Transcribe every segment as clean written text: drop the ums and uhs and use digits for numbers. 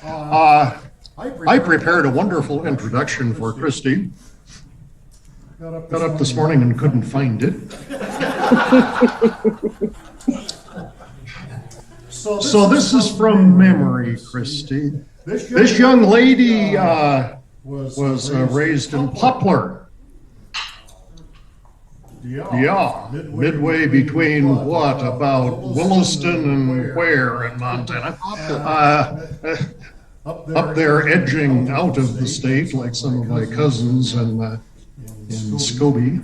I prepared a wonderful introduction for Chrysti. Got up this morning and couldn't find it. So this is from memory, Chrysti. This young lady was raised in Poplar. Yeah, midway between what, about Williston and where in Montana? Up there edging out of the state like some of my cousins in Scobie.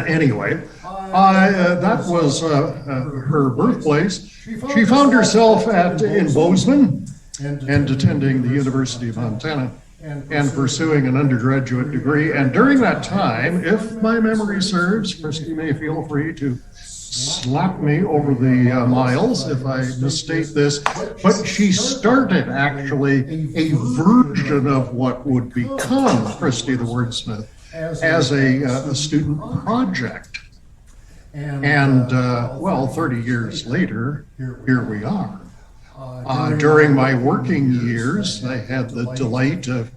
Anyway, that was her birthplace. She found herself in Bozeman and attending the University of Montana and pursuing an undergraduate degree. And during that time, if my memory serves, Chrysti may feel free to slap me over the miles if I misstate this, but she started actually a version of what would become Chrysti the Wordsmith as a student project. And well, 30 years later, here we are. During my working years, I had the delight of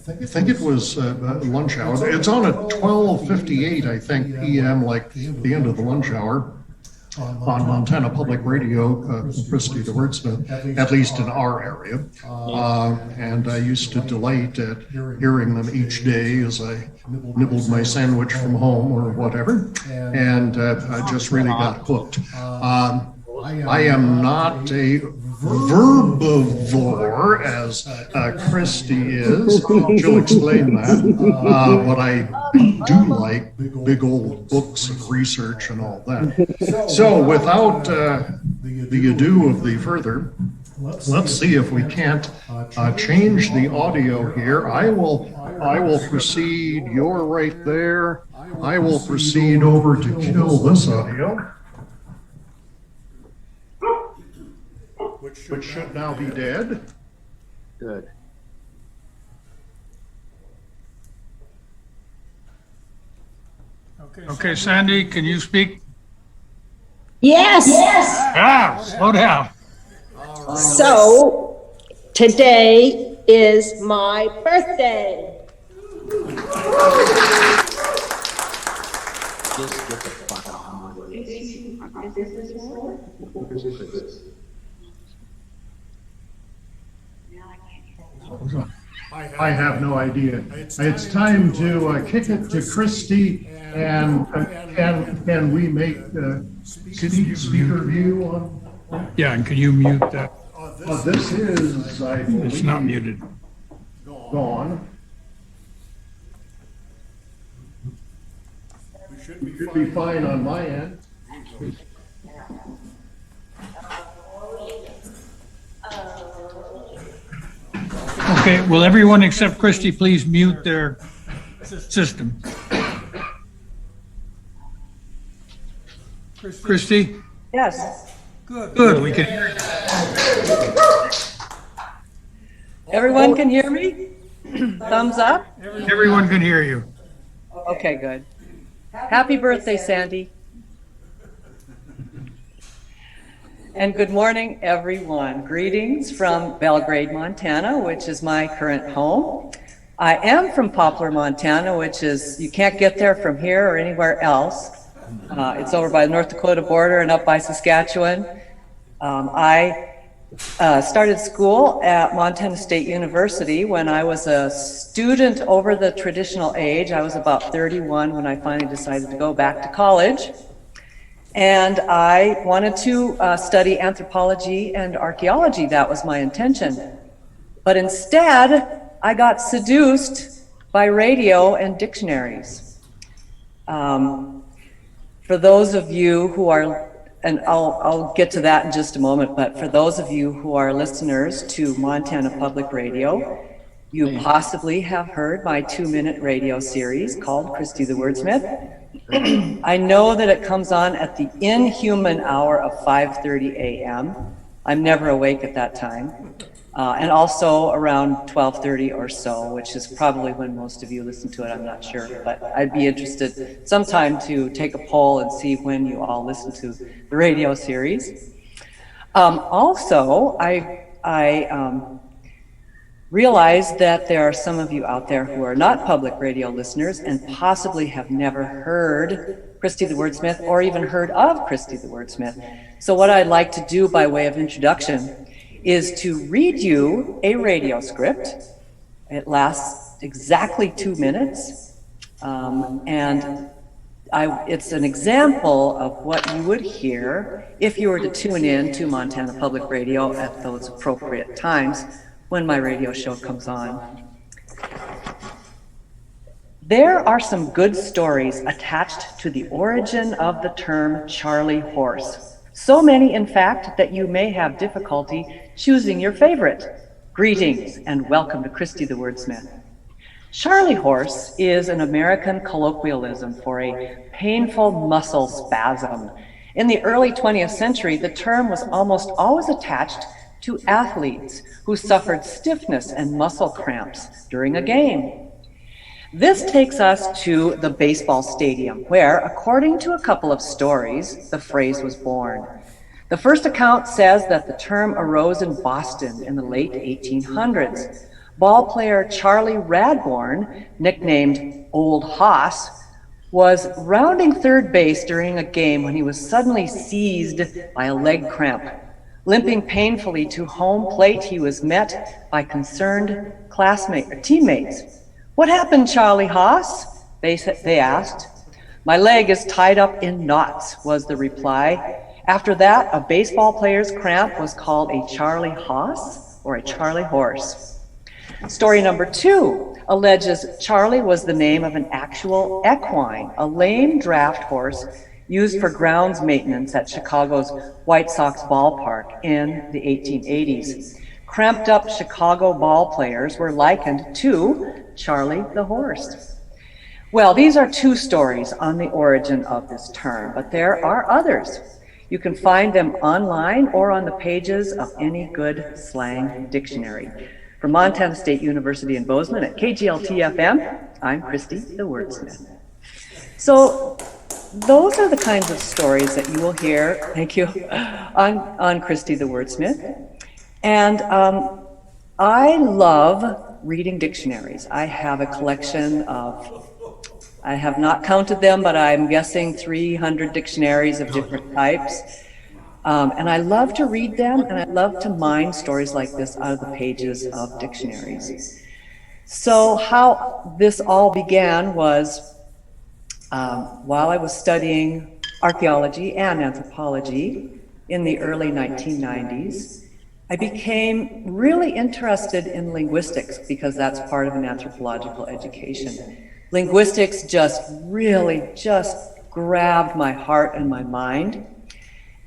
I think it was lunch hour. It's on at 12:58, I think, p.m., like the end of the lunch hour on Montana Public Radio, Chrysti the Wordsmith, at least in our area. And I used to delight at hearing them each day as I nibbled my sandwich from home or whatever, and I just really got hooked. I am not a verbivore as Chrysti is. She'll explain that. But I do like big old books of research and all that. So without the ado of the further, let's see if we can't change the audio here. I will proceed. You're right there. I will proceed over to kill this audio, which should now be dead. Good. Okay, Sandy, can you speak? Yes. Slow down. So today is my birthday. Just get the fuck on with it. I have no idea. It's time to kick it to Chrysti, and can we make speaker view on? Yeah, and can you mute that? This is, I believe, It's not muted. gone. We should be fine on my end. Okay, will everyone except Chrysti please mute their system? Chrysti? Yes. Good, we can hear you. Everyone can hear me? Thumbs up? Everyone can hear you. Okay, good. Happy birthday, Sandy. And good morning, everyone. Greetings from Belgrade, Montana, which is my current home. I am from Poplar, Montana, which is, you can't get there from here or anywhere else. It's over by the North Dakota border and up by Saskatchewan. I started school at Montana State University when I was a student over the traditional age. I was about 31 when I finally decided to go back to college. And I wanted to study anthropology and archaeology. That was my intention. But instead, I got seduced by radio and dictionaries. For those of you who are, and I'll get to that in just a moment, but for those of you who are listeners to Montana Public Radio, you possibly have heard my 2-minute radio series called Chrysti the Wordsmith. I know that it comes on at the inhuman hour of 5:30 a.m. I'm never awake at that time. And also around 12:30 or so, which is probably when most of you listen to it, I'm not sure. But I'd be interested sometime to take a poll and see when you all listen to the radio series. Also, I realize that there are some of you out there who are not public radio listeners and possibly have never heard Chrysti the Wordsmith or even heard of Chrysti the Wordsmith. So what I'd like to do by way of introduction is to read you a radio script. It lasts exactly 2 minutes, and it's an example of what you would hear if you were to tune in to Montana Public Radio at those appropriate times when my radio show comes on. There are some good stories attached to the origin of the term Charlie horse. So many, in fact, that you may have difficulty choosing your favorite. Greetings and welcome to Chrysti the Wordsmith. Charlie horse is an American colloquialism for a painful muscle spasm. In the early 20th century, the term was almost always attached to athletes who suffered stiffness and muscle cramps during a game. This takes us to the baseball stadium, where, according to a couple of stories, the phrase was born. The first account says that the term arose in Boston in the late 1800s. Ball player Charlie Radbourn, nicknamed Old Hoss, was rounding third base during a game when he was suddenly seized by a leg cramp. Limping painfully to home plate, he was met by concerned teammates. "What happened, Charlie Hoss?" they asked. "My leg is tied up in knots," was the reply. After that, a baseball player's cramp was called a Charlie Hoss or a Charlie horse. Story number 2 alleges Charlie was the name of an actual equine, a lame draft horse used for grounds maintenance at Chicago's White Sox ballpark in the 1880s. Cramped up Chicago ball players were likened to Charlie the horse. Well, these are 2 stories on the origin of this term, but there are others. You can find them online or on the pages of any good slang dictionary. From Montana State University in Bozeman at KGLT-FM, I'm Chrysti the Wordsmith. So those are the kinds of stories that you will hear, thank you, on Chrysti the Wordsmith. And I love reading dictionaries. I have a collection of, I have not counted them, but I'm guessing 300 dictionaries of different types. And I love to read them, and I love to mine stories like this out of the pages of dictionaries. So how this all began was while I was studying archaeology and anthropology in the early 1990s, I became really interested in linguistics because that's part of an anthropological education. Linguistics just grabbed my heart and my mind.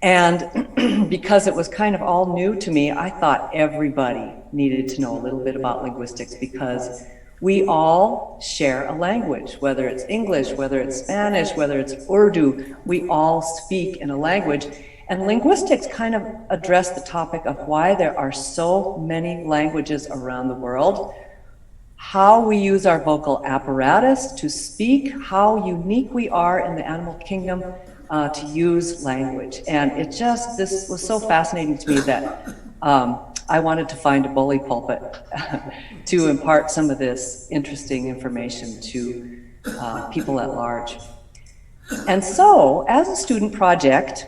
And because it was kind of all new to me, I thought everybody needed to know a little bit about linguistics because we all share a language, whether it's English, whether it's Spanish, whether it's Urdu, we all speak in a language. And linguistics kind of address the topic of why there are so many languages around the world, how we use our vocal apparatus to speak, how unique we are in the animal kingdom to use language. And this was so fascinating to me that I wanted to find a bully pulpit to impart some of this interesting information to people at large. And so, as a student project,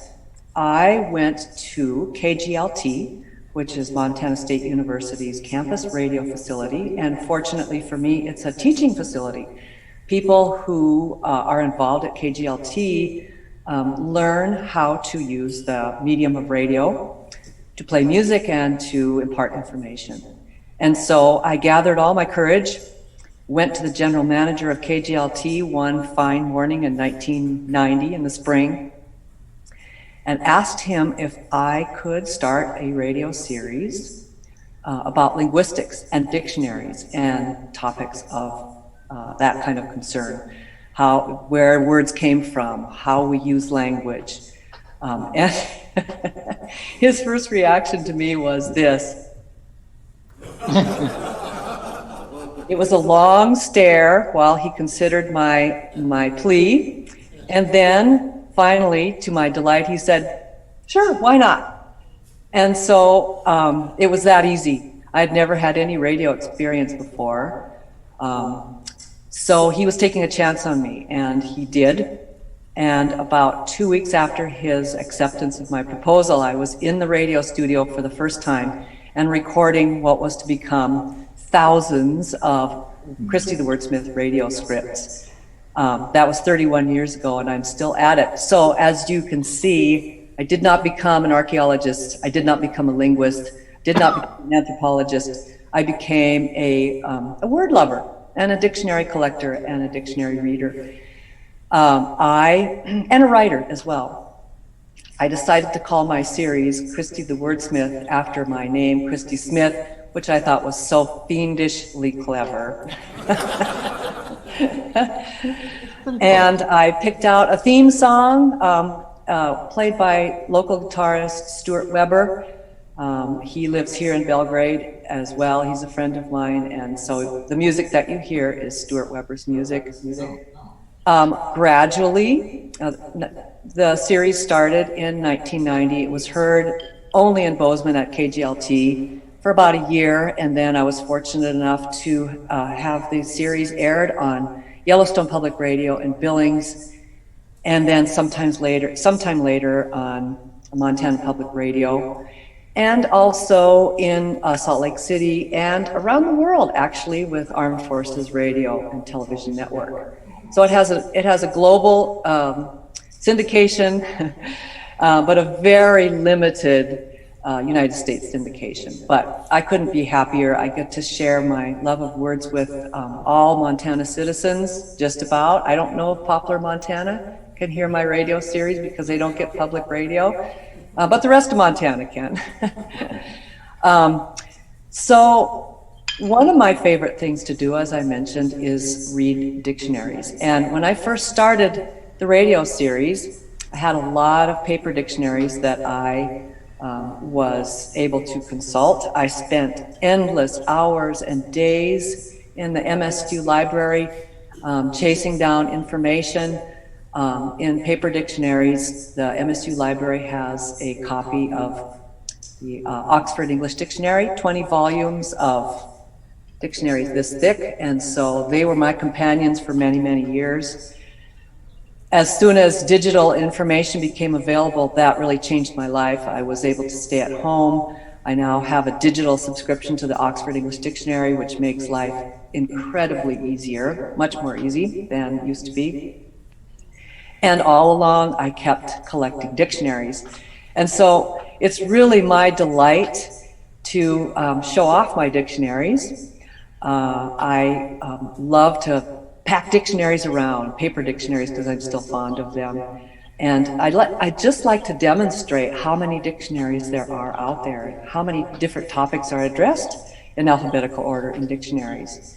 I went to KGLT, which is Montana State University's campus radio facility, and fortunately for me, it's a teaching facility. People who are involved at KGLT learn how to use the medium of radio to play music and to impart information. And so I gathered all my courage, went to the general manager of KGLT one fine morning in 1990 in the spring, and asked him if I could start a radio series about linguistics and dictionaries and topics of that kind of concern. Where words came from, how we use language. And his first reaction to me was this. It was a long stare while he considered my plea. And then finally, to my delight, he said, "Sure, why not?" And so it was that easy. I had never had any radio experience before. So he was taking a chance on me, and he did. And about 2 weeks after his acceptance of my proposal, I was in the radio studio for the first time and recording what was to become thousands of Chrysti the Wordsmith radio scripts. That was 31 years ago, and I'm still at it. So as you can see, I did not become an archaeologist. I did not become a linguist. Did not become an anthropologist. I became a word lover and a dictionary collector and a dictionary reader. And a writer as well. I decided to call my series Chrysti the Wordsmith after my name, Chrysti Smith, which I thought was so fiendishly clever. And I picked out a theme song played by local guitarist Stuart Weber. He lives here in Belgrade as well. He's a friend of mine, and so the music that you hear is Stuart Weber's music. Gradually, the series started in 1990. It was heard only in Bozeman at KGLT for about a year, and then I was fortunate enough to have the series aired on Yellowstone Public Radio in Billings, and then sometime later on Montana Public Radio, and also in Salt Lake City and around the world, actually, with Armed Forces Radio and Television Network. So it has a global syndication, but a very limited United States syndication. But I couldn't be happier. I get to share my love of words with all Montana citizens, just about. I don't know if Poplar, Montana can hear my radio series because they don't get public radio, but the rest of Montana can. So one of my favorite things to do, as I mentioned, is read dictionaries. And when I first started the radio series, I had a lot of paper dictionaries that I was able to consult. I spent endless hours and days in the MSU library chasing down information in paper dictionaries. The MSU library has a copy of the Oxford English Dictionary, 20 volumes of dictionaries this thick, and so they were my companions for many, many years. As soon as digital information became available, that really changed my life. I was able to stay at home. I now have a digital subscription to the Oxford English Dictionary, which makes life incredibly easier, much more easy than it used to be. And all along, I kept collecting dictionaries. And so it's really my delight to show off my dictionaries. I love to pack dictionaries around, paper dictionaries, because I'm still fond of them. And I just like to demonstrate how many dictionaries there are out there, how many different topics are addressed in alphabetical order in dictionaries.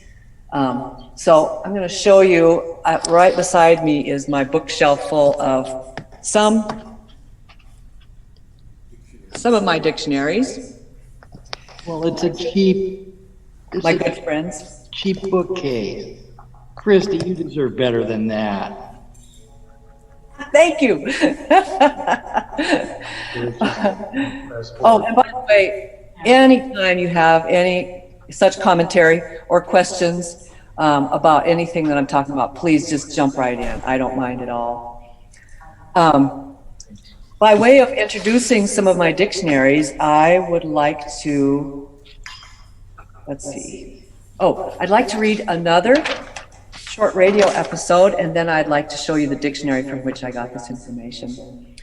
So I'm going to show you, right beside me is my bookshelf full of some of my dictionaries. Well, it's a cheap, My good friends. cheap bookcase. Chrysti, you deserve better than that. Thank you. Oh, and by the way, anytime you have any such commentary or questions about anything that I'm talking about, please just jump right in. I don't mind at all. By way of introducing some of my dictionaries, I would like to, let's see. Oh, I'd like to read another short radio episode, and then I'd like to show you the dictionary from which I got this information.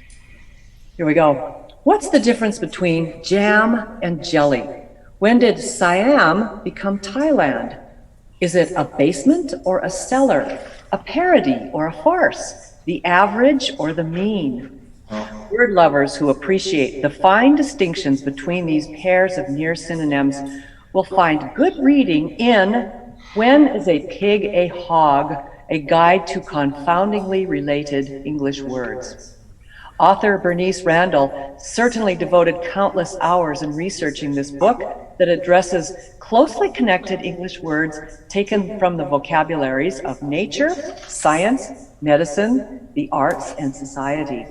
Here we go. What's the difference between jam and jelly? When did Siam become Thailand? Is it a basement or a cellar? A parody or a farce? The average or the mean? Word lovers who appreciate the fine distinctions between these pairs of near synonyms will find good reading in When is a Pig a Hog? A Guide to Confoundingly Related English Words. Author Bernice Randall certainly devoted countless hours in researching this book that addresses closely connected English words taken from the vocabularies of nature, science, medicine, the arts, and society.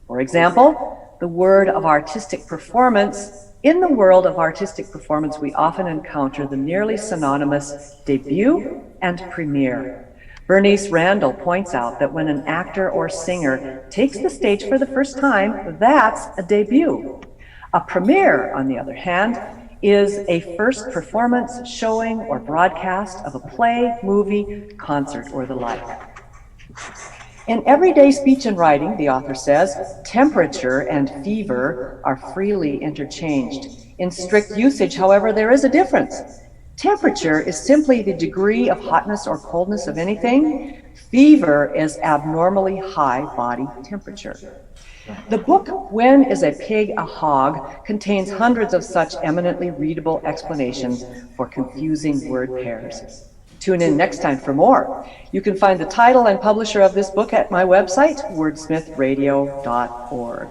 For example, the word of artistic performance, in the world of artistic performance, we often encounter the nearly synonymous debut and premiere. Bernice Randall points out that when an actor or singer takes the stage for the first time, that's a debut. A premiere, on the other hand, is a first performance, showing, or broadcast of a play, movie, concert, or the like. In everyday speech and writing, the author says, temperature and fever are freely interchanged. In strict usage, however, there is a difference. Temperature is simply the degree of hotness or coldness of anything. Fever is abnormally high body temperature. The book, When is a Pig a Hog, contains hundreds of such eminently readable explanations for confusing word pairs. Tune in next time for more. You can find the title and publisher of this book at my website, wordsmithradio.org.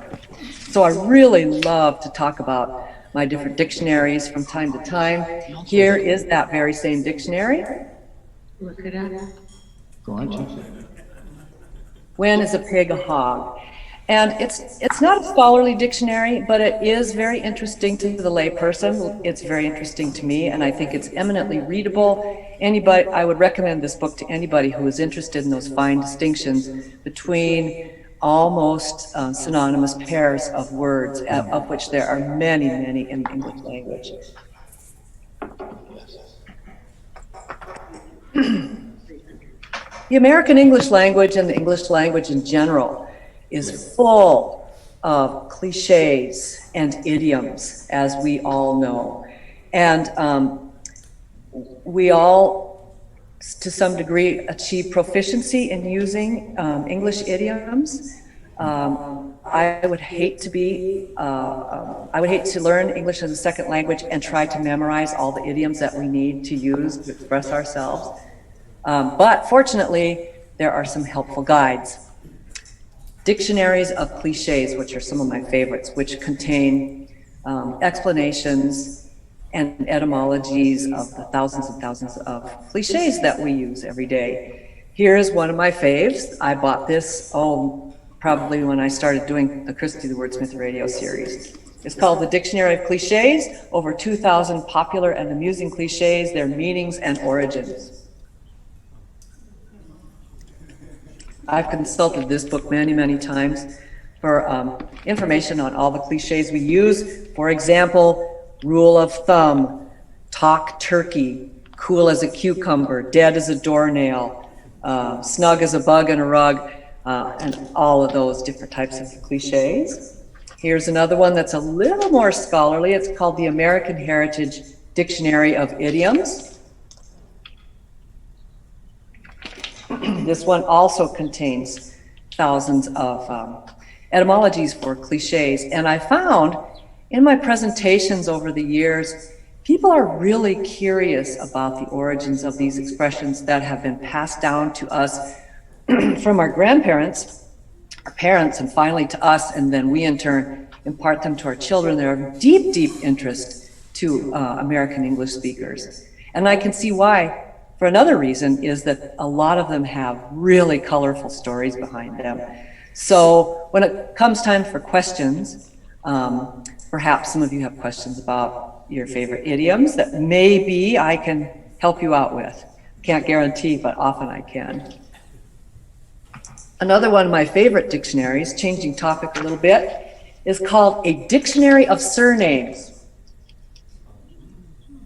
So I really love to talk about my different dictionaries from time to time. Here is that very same dictionary. Look it up. Go on, Chief. When is a pig a hog? And it's not a scholarly dictionary, but it is very interesting to the layperson. It's very interesting to me, and I think it's eminently readable. I would recommend this book to anybody who is interested in those fine distinctions between almost synonymous pairs of words, of which there are many, many in the English language. The American English language and the English language in general is full of cliches and idioms, as we all know. And we all, to some degree, achieve proficiency in using English idioms. I would hate to learn English as a second language and try to memorize all the idioms that we need to use to express ourselves. But fortunately, there are some helpful guides. Dictionaries of cliches, which are some of my favorites, which contain explanations and etymologies of the thousands and thousands of cliches that we use every day. Here's one of my faves. I bought this, probably when I started doing the Chrysti the Wordsmith radio series. It's called The Dictionary of Cliches, over 2,000 popular and amusing cliches, their meanings and origins. I've consulted this book many, many times for information on all the cliches we use. For example, rule of thumb, talk turkey, cool as a cucumber, dead as a doornail, snug as a bug in a rug, and all of those different types of cliches. Here's another one that's a little more scholarly. It's called the American Heritage Dictionary of Idioms. This one also contains thousands of etymologies for cliches. And I found in my presentations over the years, people are really curious about the origins of these expressions that have been passed down to us from our grandparents, our parents, and finally to us, and then we in turn impart them to our children. They're of deep, deep interest to American English speakers. And I can see why. For another reason is that a lot of them have really colorful stories behind them. So when it comes time for questions, perhaps some of you have questions about your favorite idioms that maybe I can help you out with. Can't guarantee, but often I can. Another one of my favorite dictionaries, changing topic a little bit, is called A Dictionary of Surnames.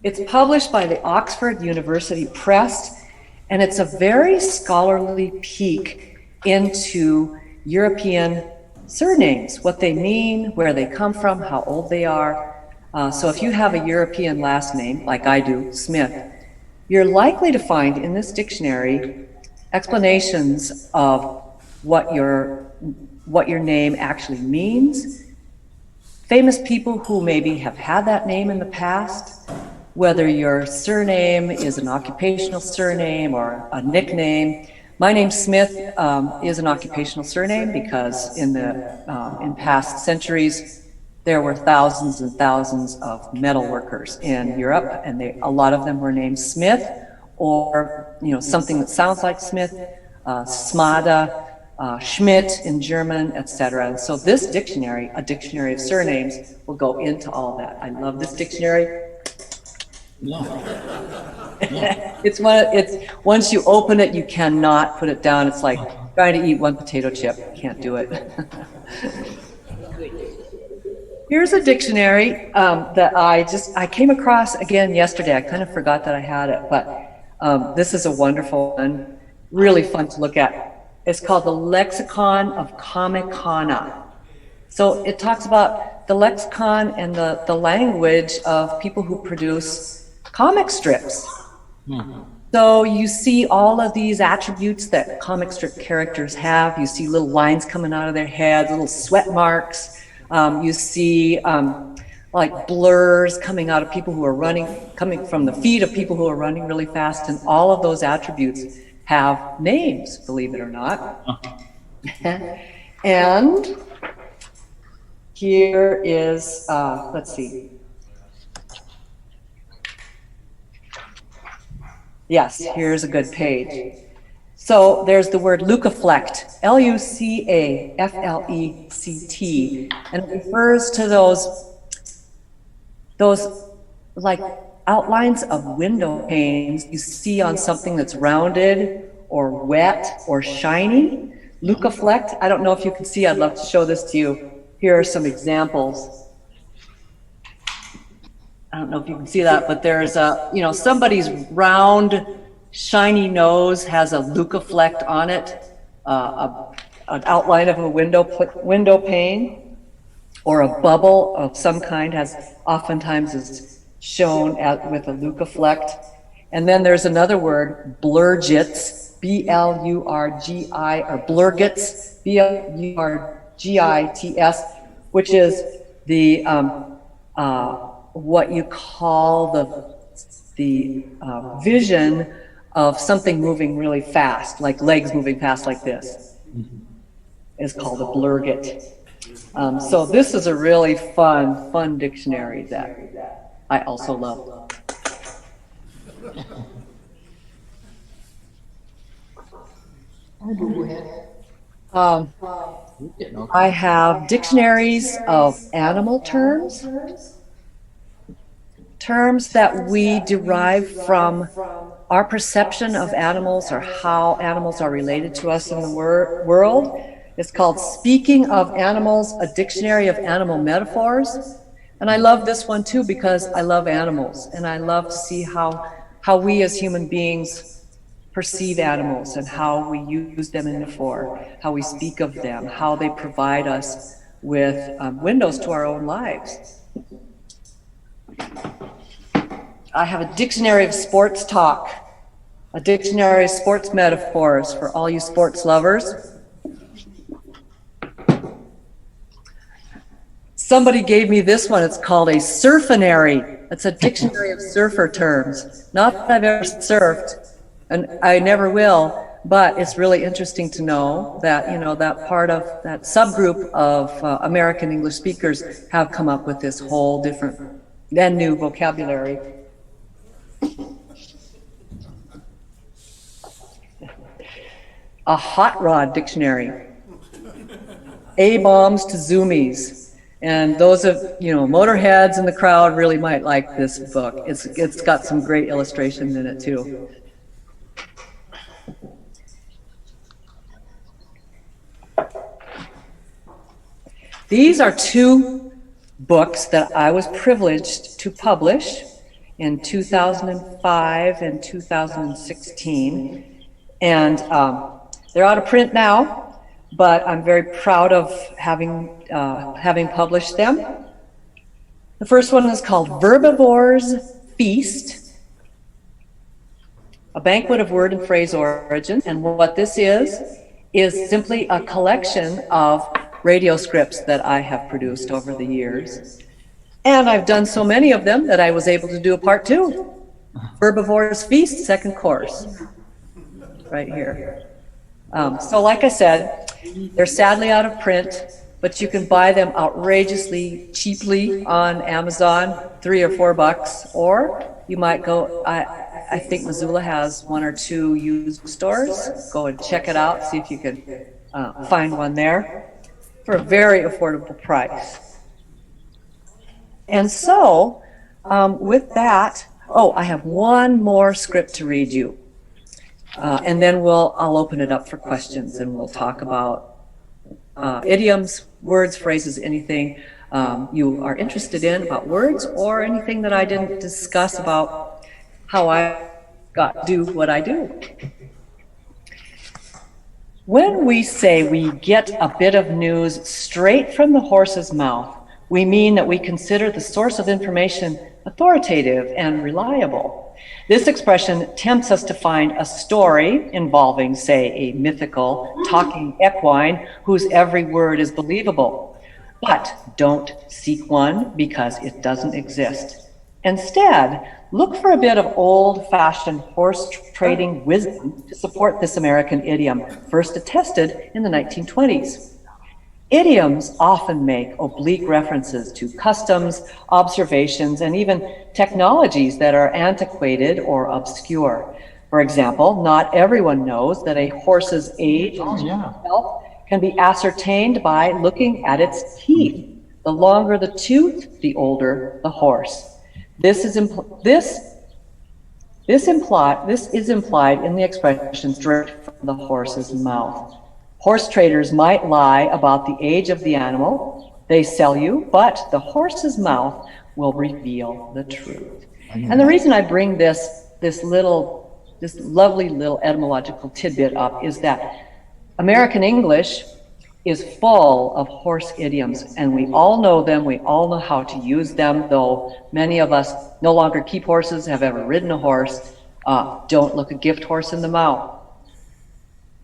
It's published by the Oxford University Press, and it's a very scholarly peek into European surnames, what they mean, where they come from, how old they are. So if you have a European last name, like I do, Smith, you're likely to find in this dictionary explanations of what your name actually means, famous people who maybe have had that name in the past, whether your surname is an occupational surname or a nickname. My name Smith is an occupational surname because in past centuries there were thousands and thousands of metal workers in Europe, and a lot of them were named Smith, or something that sounds like Smith, Smada, Schmidt in German, etc. And so this dictionary, a dictionary of surnames, will go into all that. I love this dictionary. It's once you open it, you cannot put it down. It's like trying to eat one potato chip. Can't do it. Here's a dictionary that I came across again yesterday. I kind of forgot that I had it, but this is a wonderful one, really fun to look at. It's called the Lexicon of Comicana. So it talks about the lexicon and the language of people who produce comic strips. So you see all of these attributes that comic strip characters have. You see little lines coming out of their heads, little sweat marks. You see like blurs coming out of people who are running, coming from the feet of people who are running really fast, and all of those attributes have names, believe it or not. And here is, let's see. Yes, here's a good page. So there's the word Lucaflect, L-U-C-A-F-L-E-C-T, and it refers to those like outlines of window panes you see on something that's rounded or wet or shiny. Lucaflect, I don't know if you can see, I'd love to show this to you. Here are some examples. I don't know if you can see that, but there's somebody's round, shiny nose has a Lucaflect on it, an outline of a window pane, or a bubble of some kind oftentimes is shown with a Lucaflect. And then there's another word, blurgits, B-L-U-R-G-I, or blurgits, B-L-U-R-G-I-T-S, which is the what you call the vision of something moving really fast, like legs moving fast like this, is called a blurgit. So this is a really fun dictionary that I also love. I have dictionaries of animal terms that we derive from our perception of animals or how animals are related to us in the world. It's called Speaking of Animals, a Dictionary of Animal Metaphors. And I love this one too because I love animals and I love to see how we as human beings perceive animals and how we use them in the fore, how we speak of them, how they provide us with windows to our own lives. I have a dictionary of sports talk, a dictionary of sports metaphors for all you sports lovers. Somebody gave me this one. It's called a surfinary. It's a dictionary of surfer terms. Not that I've ever surfed, and I never will, but it's really interesting to know that, that part of that subgroup of American English speakers have come up with this whole different and new vocabulary. A hot rod dictionary. A-bombs to zoomies. And those of, motorheads in the crowd really might like this book. It's got some great illustrations in it too. These are two books that I was privileged to publish in 2005 and 2016. And they're out of print now, but I'm very proud of having published them. The first one is called Verbivore's Feast, a banquet of word and phrase origin. And what this is simply a collection of radio scripts that I have produced over the years. And I've done so many of them that I was able to do a part 2. Verbivore's Feast, second course, right here. So like I said, they're sadly out of print, but you can buy them outrageously cheaply on Amazon, $3 or $4, or you might go, I think Missoula has 1 or 2 used stores. Go and check it out, see if you can find one there for a very affordable price. And so, with that, I have one more script to read you. And then I'll open it up for questions, and we'll talk about idioms, words, phrases, anything you are interested in about words, or anything that I didn't discuss about how I do what I do. When we say we get a bit of news straight from the horse's mouth, we mean that we consider the source of information authoritative and reliable. This expression tempts us to find a story involving, say, a mythical talking equine whose every word is believable. But don't seek one because it doesn't exist. Instead, look for a bit of old-fashioned horse trading wisdom to support this American idiom, first attested in the 1920s. Idioms often make oblique references to customs, observations, and even technologies that are antiquated or obscure. For example, not everyone knows that a horse's age and health can be ascertained by looking at its teeth. The longer the tooth, the older the horse. This is implied in the expression straight from the horse's mouth. Horse traders might lie about the age of the animal they sell you, but the horse's mouth will reveal the truth. And the reason I bring this lovely little etymological tidbit up is that American English is full of horse idioms, and we all know them, we all know how to use them, though many of us no longer keep horses, have ever ridden a horse. Don't look a gift horse in the mouth.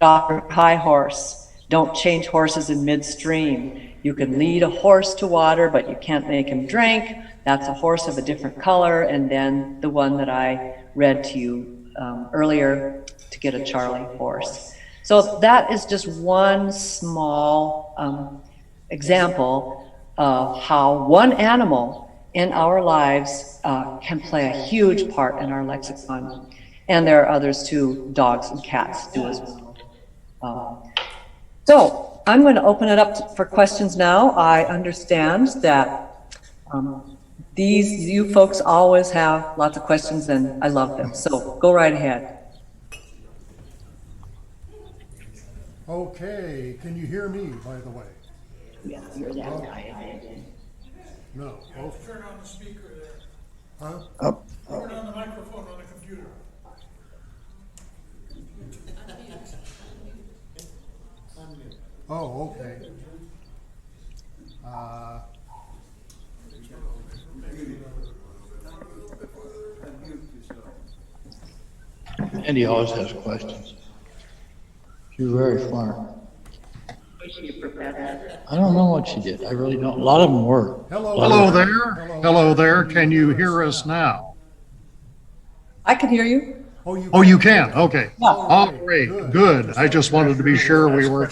High horse. Don't change horses in midstream. You can lead a horse to water, but you can't make him drink. That's a horse of a different color. And then the one that I read to you earlier, to get a Charlie horse. So that is just one small example of how one animal in our lives can play a huge part in our lexicon. And there are others too, dogs and cats do as well. So I'm going to open it up for questions now. I understand that you folks always have lots of questions, and I love them. So go right ahead. Okay, can you hear me, by the way? Yeah, you're that guy. No. Oh, Turn on the speaker there. huh? Up. Turn on the microphone on the computer. Oh, okay. Andy always has questions. She's very smart. I don't know what she did. I really don't. A lot of them were. Hello there. Hello there. Can you hear us now? I can hear you. Oh, you can? Okay. All right. Good. I just wanted to be sure we were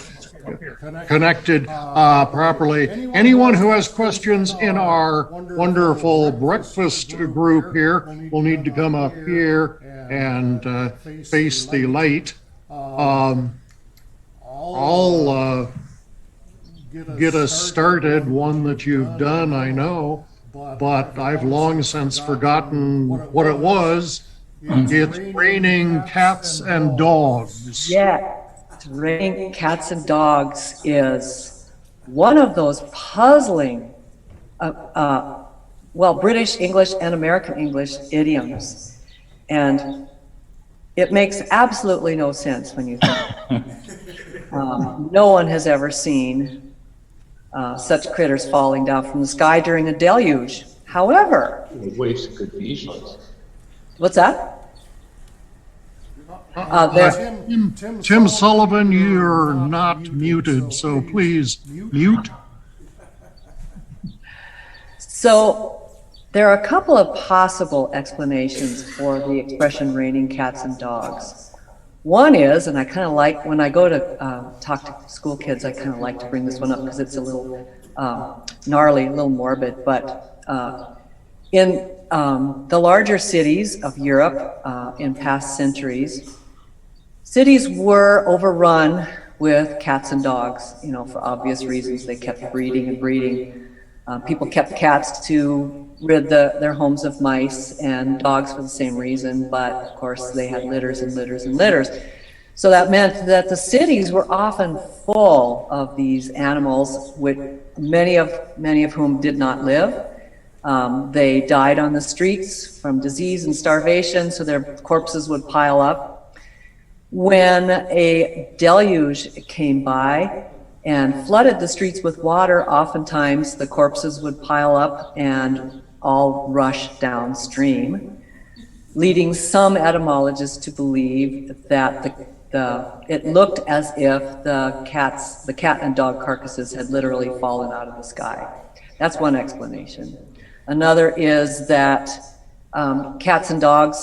connected properly. Anyone who has questions in our wonderful breakfast group here will need to come up here and face the light. I'll get us started, one that you've done, I know, but I've long since forgotten what it was. It's raining cats and dogs. Yeah, raining cats and dogs is one of those puzzling, British English and American English idioms. And it makes absolutely no sense when you think. No one has ever seen such critters falling down from the sky during a deluge. However, Waste could be useless. what's that? Tim Sullivan, you're not muted, so please mute. So there are a couple of possible explanations for the expression raining cats and dogs. One is, and I kind of like, when I go to talk to school kids, I kind of like to bring this one up because it's a little gnarly, a little morbid, but in the larger cities of Europe in past centuries, cities were overrun with cats and dogs, for obvious reasons. They kept breeding and breeding. People kept cats to rid their homes of mice, and dogs for the same reason, but of course they had litters and litters and litters. So that meant that the cities were often full of these animals, with many of whom did not live. They died on the streets from disease and starvation, so their corpses would pile up. When a deluge came by and flooded the streets with water, oftentimes the corpses would pile up and all rush downstream, leading some etymologists to believe that it looked as if the cat and dog carcasses had literally fallen out of the sky. That's one explanation. Another is that cats and dogs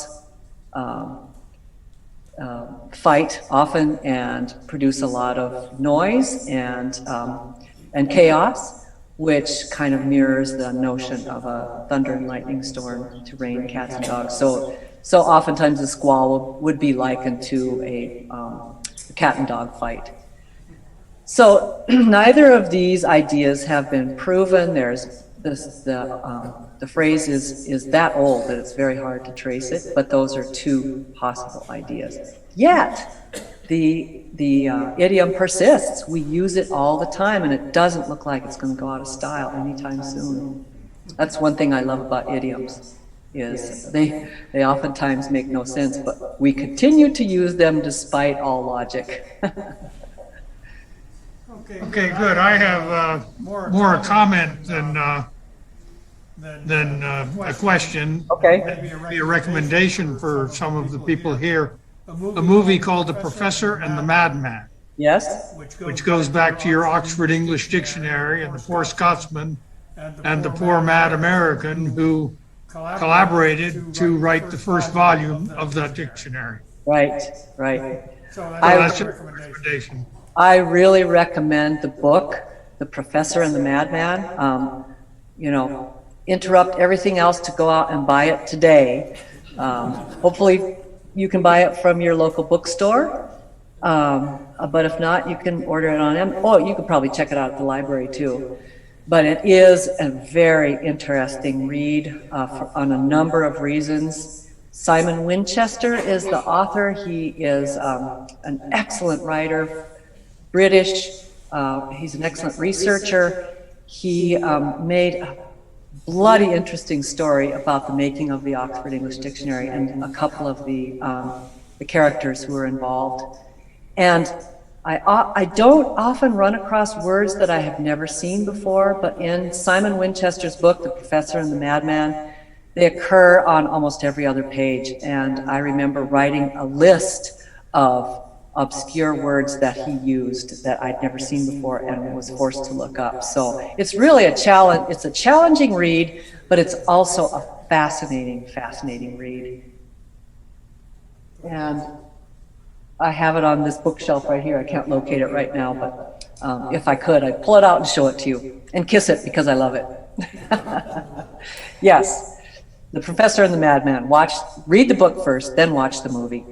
fight often and produce a lot of noise and chaos, which kind of mirrors the notion of a thunder and lightning storm to rain cats and dogs. So oftentimes a squall would be likened to a cat and dog fight. So neither of these ideas have been proven. There's the phrase is that old that it's very hard to trace it, but those are two possible ideas. Yet the idiom persists. We use it all the time, and it doesn't look like it's going to go out of style anytime soon. That's one thing I love about idioms, is they oftentimes make no sense, but we continue to use them despite all logic. Okay, good. I have more a comment than a question. Okay. Maybe a recommendation for some of the people here. A movie called The Professor and the Madman, Yes? which goes back to your Oxford English Dictionary and the poor Scotsman and the poor mad American who collaborated to write the first volume of that dictionary. Right. So that's a recommendation. I really recommend the book, The Professor and the Madman. Interrupt everything else to go out and buy it today. Hopefully you can buy it from your local bookstore. But if not, you can order it on Amazon. Oh, you could probably check it out at the library too. But it is a very interesting read on a number of reasons. Simon Winchester is the author. He is an excellent writer, British. He's an excellent researcher. He made a bloody interesting story about the making of the Oxford English Dictionary and a couple of the characters who were involved. And I don't often run across words that I have never seen before, but in Simon Winchester's book, The Professor and the Madman, they occur on almost every other page. And I remember writing a list of obscure words that he used that I'd never seen before and was forced to look up. So it's really a challenge. It's a challenging read, but it's also a fascinating read. And I have it on this bookshelf right here. I can't locate it right now, but if I could, I'd pull it out and show it to you and kiss it because I love it. Yes, The Professor and the Madman. Read the book first, then watch the movie.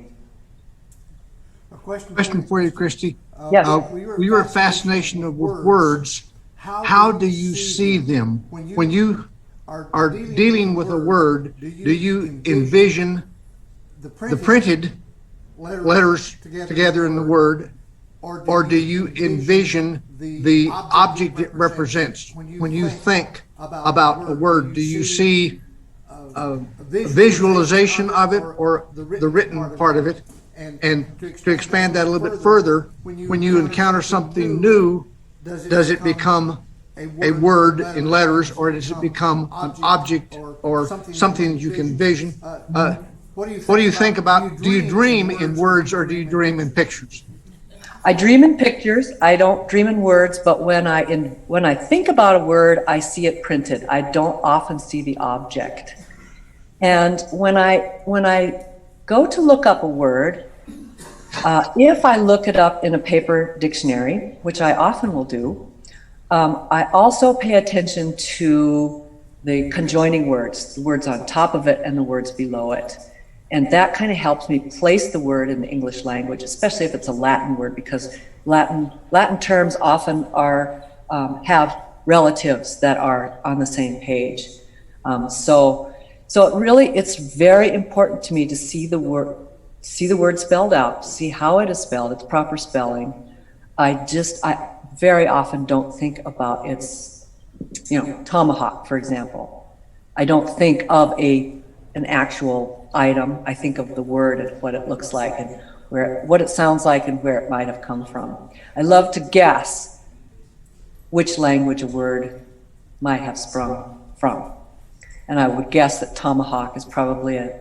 Question for you, Chrysti. Yes. We were fascination with words. How do you see them? When you are dealing with a word, do you envision the printed letters together in the word, or do you envision the object it represents? When you think about a word, do you see a visualization of it or the written part of it? And to expand that a little bit further, when you encounter something new, does it become a word in letters, or does it become an object or something you can envision? What do you think about, do you dream in words or do you dream in pictures? I dream in pictures. I don't dream in words, but when I think about a word, I see it printed. I don't often see the object. And when I go to look up a word, if I look it up in a paper dictionary, which I often will do, I also pay attention to the conjoining words, the words on top of it and the words below it. And that kind of helps me place the word in the English language, especially if it's a Latin word, because Latin terms often are have relatives that are on the same page. So it's very important to me to see the word spelled out, see how it is spelled, its proper spelling. I very often don't think about its, tomahawk, for example. I don't think of an actual item. I think of the word and what it looks like and what it sounds like and where it might have come from. I love to guess which language a word might have sprung from. And I would guess that tomahawk is probably a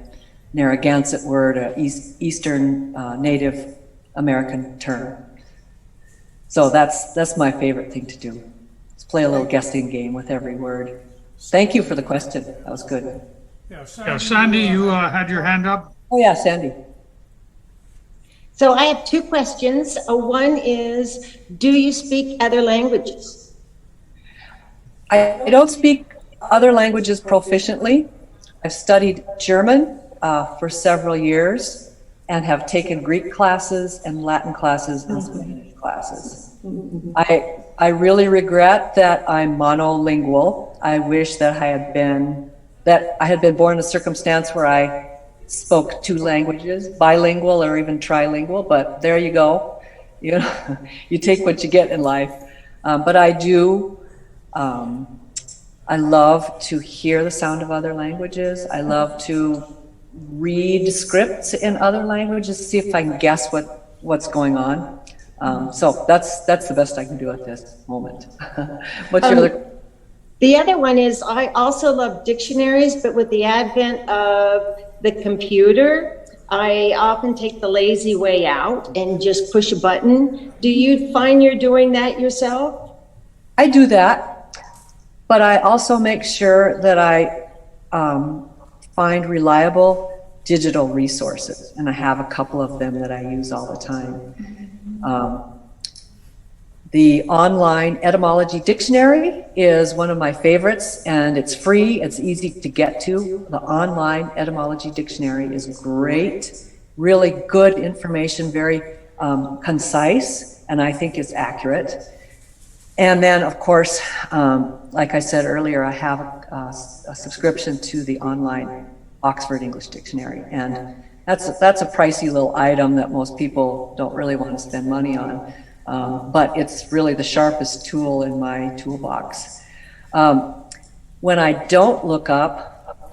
Narragansett word, an Eastern Native American term. So that's my favorite thing to do. Let's play a little guessing game with every word. Thank you for the question. That was good. Yeah, Sandy, you had your hand up? Oh yeah, Sandy. So I have two questions. One is, do you speak other languages? I don't speak other languages proficiently. I've studied German for several years and have taken Greek classes and Latin classes and Spanish classes. I really regret that I'm monolingual. I wish that I had been born in a circumstance where I spoke two languages, bilingual or even trilingual, but there you go. You take what you get in life. But I do, I love to hear the sound of other languages. I love to read scripts in other languages to see if I can guess what's going on. So that's the best I can do at this moment. What's your other? The other one is, I also love dictionaries, but with the advent of the computer, I often take the lazy way out and just push a button. Do you find you're doing that yourself? I do that, but I also make sure that I find reliable digital resources, and I have a couple of them that I use all the time. The online etymology dictionary is one of my favorites, and it's free, it's easy to get to. The online etymology dictionary is great, really good information, very concise, and I think it's accurate. And then, of course, like I said earlier, I have a subscription to the online Oxford English Dictionary, and that's a pricey little item that most people don't really want to spend money on. But it's really the sharpest tool in my toolbox. When I don't look up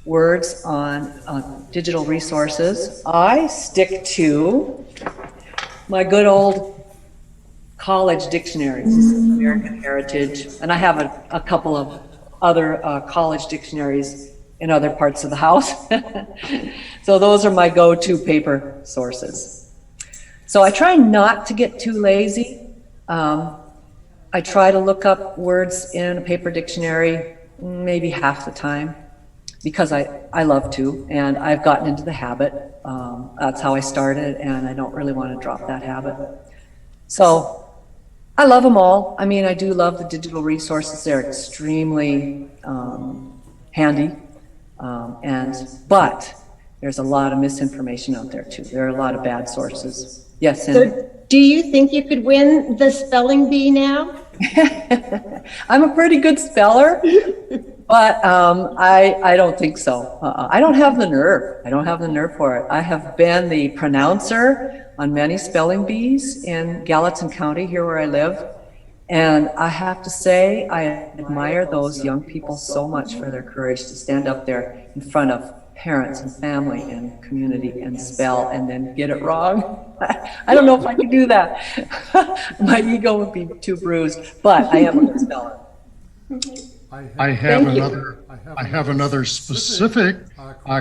words on digital resources, I stick to my good old college dictionaries, American Heritage, and I have a couple of other college dictionaries in other parts of the house. So those are my go-to paper sources. So I try not to get too lazy. I try to look up words in a paper dictionary maybe half the time because I love to, and I've gotten into the habit. That's how I started, and I don't really want to drop that habit. So I love them all. I mean, I do love the digital resources. They're extremely handy, but there's a lot of misinformation out there too. There are a lot of bad sources. Yes, Cindy. So do you think you could win the spelling bee now? I'm a pretty good speller, but I don't think so. I don't have the nerve. I don't have the nerve for it. I have been the pronouncer on many spelling bees in Gallatin County, here where I live. And I have to say, I admire those young people so much for their courage to stand up there in front of parents and family and community and spell and then get it wrong. I don't know if I could do that. My ego would be too bruised, but I am a good speller. I have another specific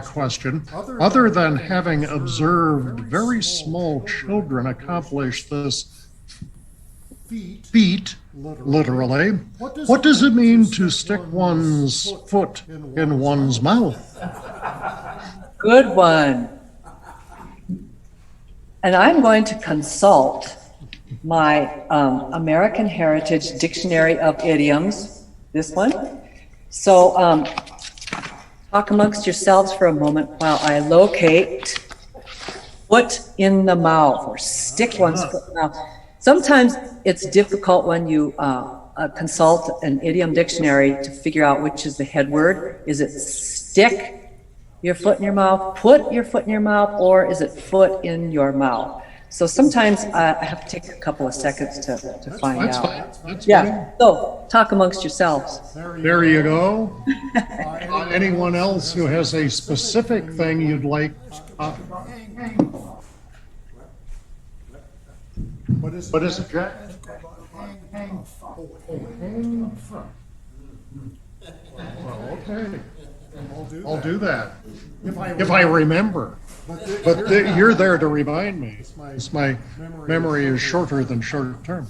question. Other than having observed very small children accomplish this feat, literally, what does it mean to stick one's foot in one's mouth? Good one. And I'm going to consult my American Heritage Dictionary of Idioms, this one. So Talk amongst yourselves for a moment while I locate foot in the mouth, or stick one's foot in the mouth. Sometimes it's difficult when you consult an idiom dictionary to figure out which is the head word. Is it stick your foot in your mouth, put your foot in your mouth, or is it foot in your mouth? So sometimes I have to take a couple of seconds to find That's out. fine. That's Yeah, so talk amongst yourselves. There you go. Anyone else who has a specific thing you'd like? What is it, Jack? Well, okay. I'll do that. If I remember. But you're there to remind me. My memory is shorter than short term.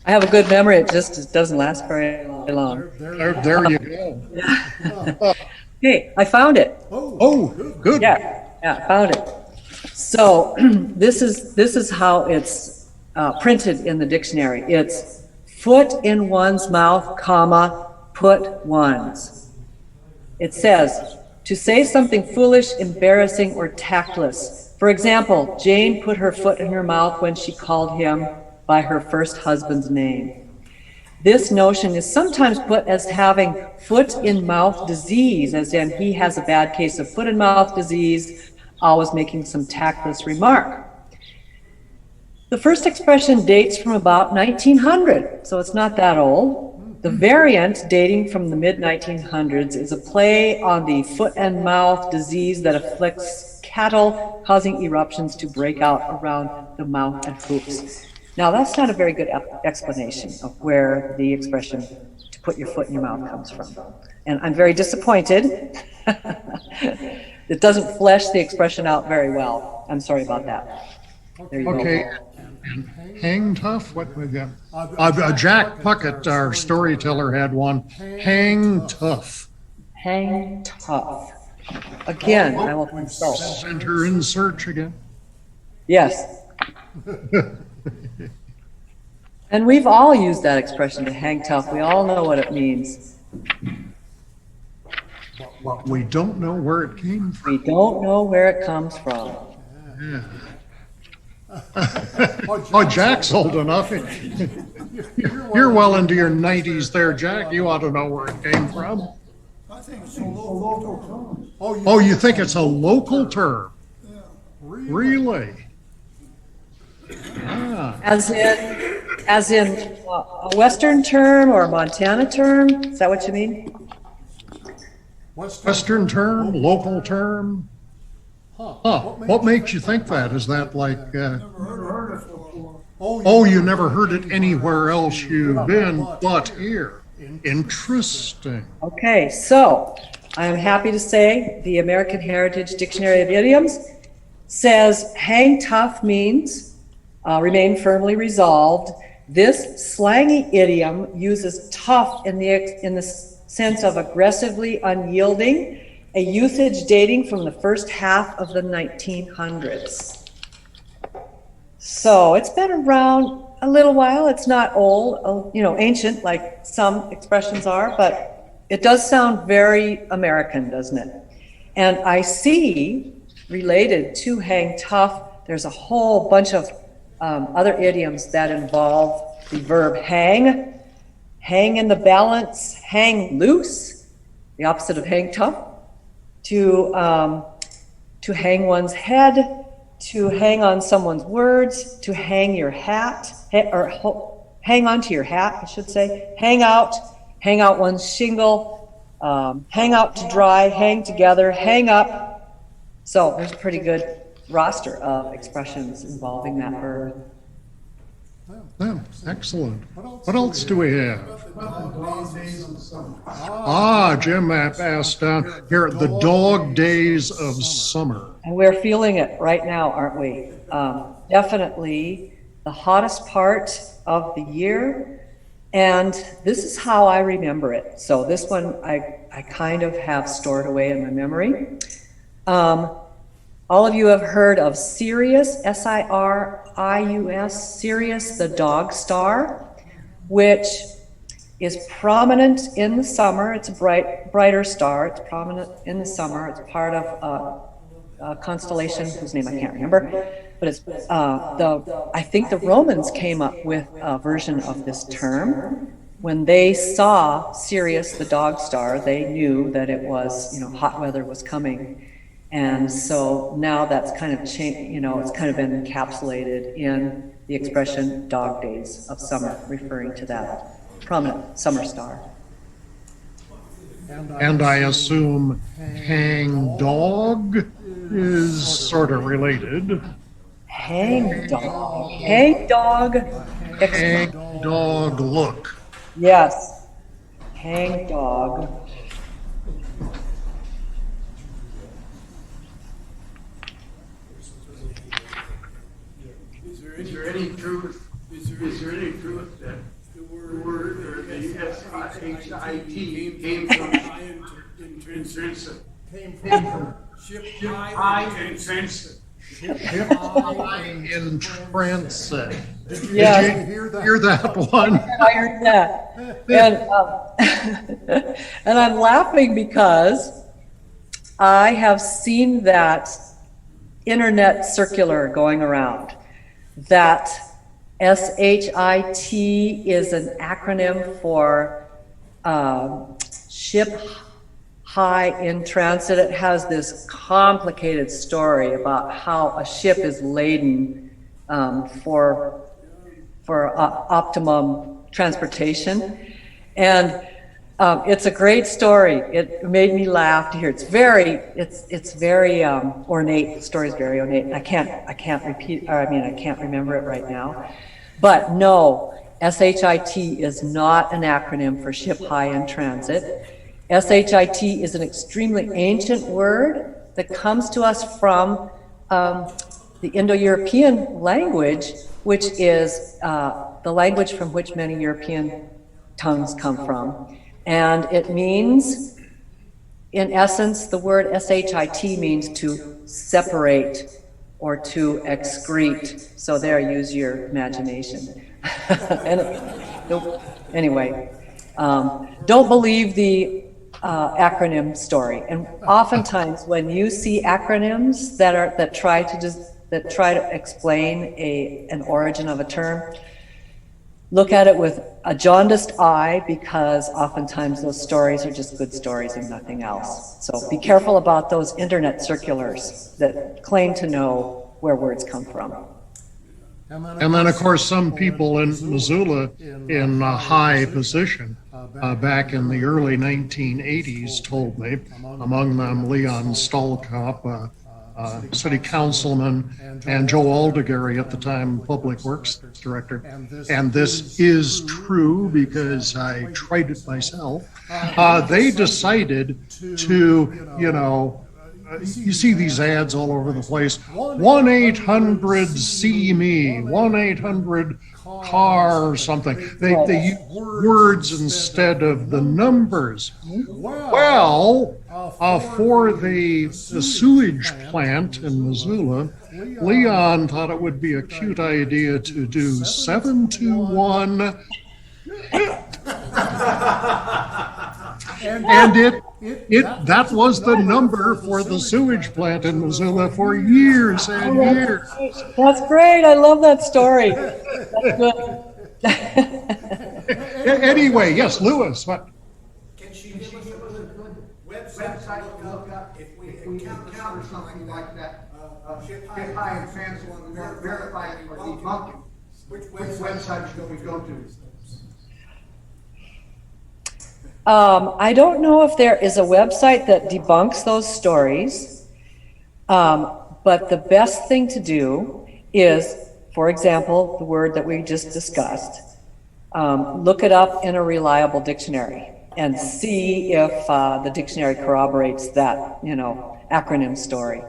I have a good memory, it just doesn't last very long. There you go. Hey, I found it. Oh, good. Yeah, I found it. So this is how it's printed in the dictionary. It's foot in one's mouth, comma, put one's. It says, to say something foolish, embarrassing, or tactless. For example, Jane put her foot in her mouth when she called him by her first husband's name. This notion is sometimes put as having foot in mouth disease, as in he has a bad case of foot and mouth disease, always making some tactless remark. The first expression dates from about 1900, so it's not that old. The variant, dating from the mid-1900s, is a play on the foot and mouth disease that afflicts cattle, causing eruptions to break out around the mouth and hooves. Now, that's not a very good explanation of where the expression to put your foot in your mouth comes from. And I'm very disappointed. It doesn't flesh the expression out very well. I'm sorry about that. There you Okay. go. Hang tough? What we got? Jack Puckett, our storyteller, had one. Hang tough. Hang tough. Again, I will consult. Send her in search again. Yes. And we've all used that expression, to hang tough. We all know what it means. But we don't know where it came from. We don't know where it comes from. Yeah. Oh, Jack's old enough. You're well into your 90s there, Jack. You ought to know where it came from. I think it's a local term. Oh, you think it's a local term? Really? Ah. As in a Western term or a Montana term? Is that what you mean? Western term, local term? Huh. What makes you think that? Is that like, oh, you never heard it anywhere else you've been but here? Interesting. Okay, so I'm happy to say the American Heritage Dictionary of Idioms says hang tough means remain firmly resolved. This slangy idiom uses tough in the sense of aggressively unyielding, a usage dating from the first half of the 1900s. So it's been around a little while. It's not old, ancient like some expressions are, but it does sound very American, doesn't it? And I see, related to hang tough, there's a whole bunch of other idioms that involve the verb hang in the balance, hang loose, the opposite of hang tough, to hang one's head, to hang on someone's words, to hang your hat, or hang onto your hat, I should say, hang out one's shingle, hang out to dry, hang together, hang up. So there's a pretty good roster of expressions involving that verb. Yeah, excellent. What else do we have? Jim asked down here, the dog days of summer. And we're feeling it right now, aren't we? Definitely the hottest part of the year. And this is how I remember it. So this one I kind of have stored away in my memory. All of you have heard of Sirius, S-I-R-I-U-S, Sirius the dog star, which is prominent in the summer. It's a brighter star. It's prominent in the summer. It's part of a constellation whose name I can't remember, but it's I think the Romans came up with a version of this term. When they saw Sirius, the dog star, they knew that it was, hot weather was coming. And so now that's kind of changed, it's kind of been encapsulated in the expression dog days of summer, referring to that prominent summer star. And I assume hang dog is sort of related. Hang dog. Hang dog. Hang dog look. Yes. Hang dog. Is there any truth that the word or the SHIT came from intrinsic? Came from ship high and transit. In transit. Yes. Did you hear that one? I heard that. And I'm laughing because I have seen that internet circular going around that SHIT is an acronym for ship high in transit. It has this complicated story about how a ship is laden for optimum transportation, and it's a great story. It made me laugh to hear. It's very ornate. The story is very ornate. I can't remember it right now. But no, SHIT is not an acronym for ship high in transit. SHIT is an extremely ancient word that comes to us from the Indo-European language, which is the language from which many European tongues come from. And it means, in essence, the word SHIT means to separate or to excrete. So there, use your imagination. Anyway, don't believe the acronym story. And oftentimes, when you see acronyms that try to explain an origin of a term, look at it with a jaundiced eye, because oftentimes those stories are just good stories and nothing else. So be careful about those internet circulars that claim to know where words come from. And then, of course, some people in Missoula in a high position back in the early 1980s told me, among them Leon Stallkop, city councilman, and Joe Aldegary at the time public works director. And this is true because I tried it myself. They decided to, you see these ads all over the place. 1-800-SEE-ME, 1-800-CAR or something. They use words instead of the numbers. Well, for the sewage plant in Missoula, Leon thought it would be a cute idea to do 721. And that was the number for the sewage plant in Missoula for years and years. That's great. I love that story. That's good. Anyway, yes, Lewis, what? Can she give us a good website to look up if we encounter something like that? Ship high and transit, verifying or debunking. Which website should we go to? I don't know if there is a website that debunks those stories, but the best thing to do is, for example, the word that we just discussed, look it up in a reliable dictionary and see if the dictionary corroborates that, acronym story.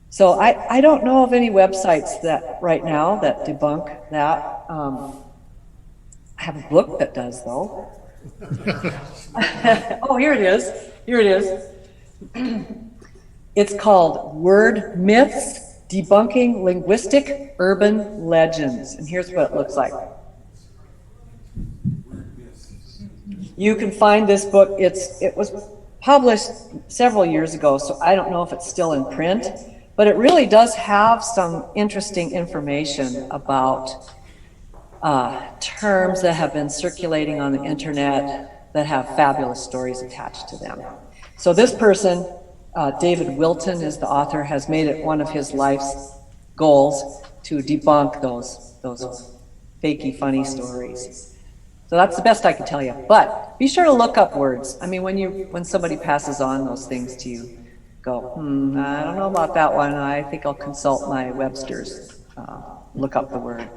So I don't know of any websites that right now that debunk that. I have a book that does, though. Oh, here it is. It's called Word Myths, Debunking Linguistic Urban Legends. And here's what it looks like. You can find this book. It was published several years ago, so I don't know if it's still in print, but it really does have some interesting information about terms that have been circulating on the internet that have fabulous stories attached to them. So this person, David Wilton is the author, has made it one of his life's goals to debunk those fakey funny stories. So that's the best I can tell you. But be sure to look up words. I mean, when somebody passes on those things to you, go, I don't know about that one. I think I'll consult my Webster's. Look up the word.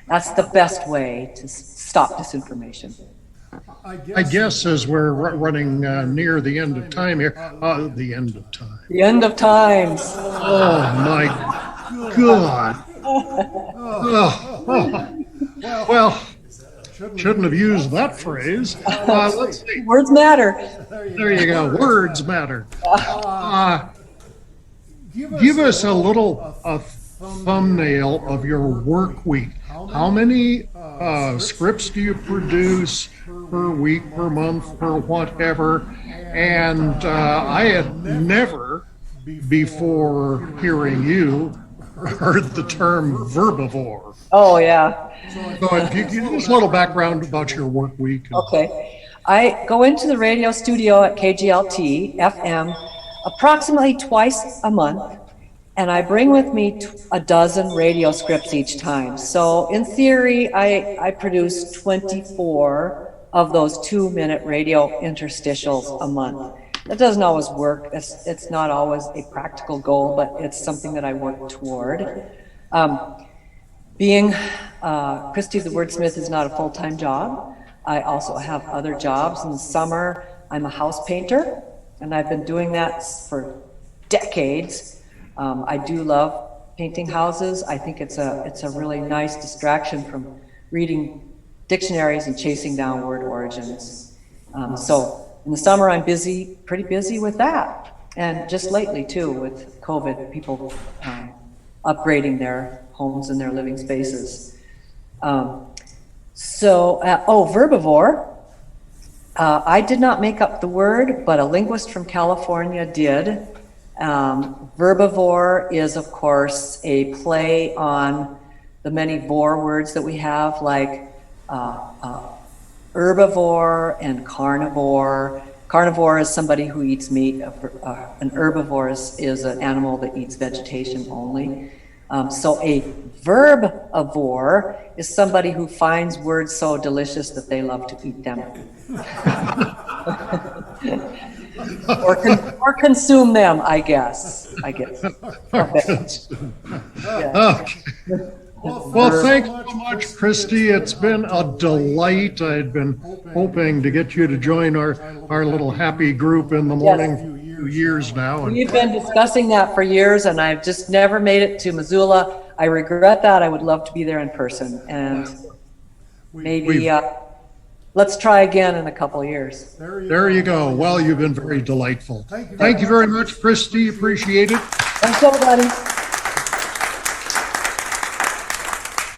That's the best way to stop disinformation. I guess as we're running near the end of time here, the end of time. The end of times. Oh my God. Well, shouldn't have used that phrase. Let's see. Words matter. There you go. Words matter. Give us a little thumbnail of your work week. How many scripts do you produce per week, per month, per whatever? And I had never, before hearing you, heard the term verbivore. Oh, yeah. So if you give us a little background about your work week. Okay. I go into the radio studio at KGLT FM approximately twice a month, and I bring with me a dozen radio scripts each time. So in theory, I produce 24 of those 2-minute radio interstitials a month. That doesn't always work. It's not always a practical goal, but it's something that I work toward. Being Chrysti the Wordsmith is not a full-time job. I also have other jobs. In the summer, I'm a house painter, and I've been doing that for decades. I do love painting houses. I think it's a really nice distraction from reading dictionaries and chasing down word origins. So in the summer, I'm pretty busy with that. And just lately too, with COVID, people upgrading their homes and their living spaces. Verbivore. I did not make up the word, but a linguist from California did. Verbivore is, of course, a play on the many vor words that we have, like herbivore and carnivore. Carnivore is somebody who eats meat. An herbivore is an animal that eats vegetation only. So a verbivore is somebody who finds words so delicious that they love to eat them. or consume them, I guess. Okay. Yeah. Well, thanks so much, Chrysti. It's been a delight. I'd been hoping to get you to join our little happy group in the morning. Yes. Years now. We've been discussing that for years, and I've just never made it to Missoula. I regret that. I would love to be there in person, and maybe let's try again in a couple of years. There you go. Well, you've been very delightful. Thank you very much, Chrysti. Appreciate it. Thanks, everybody.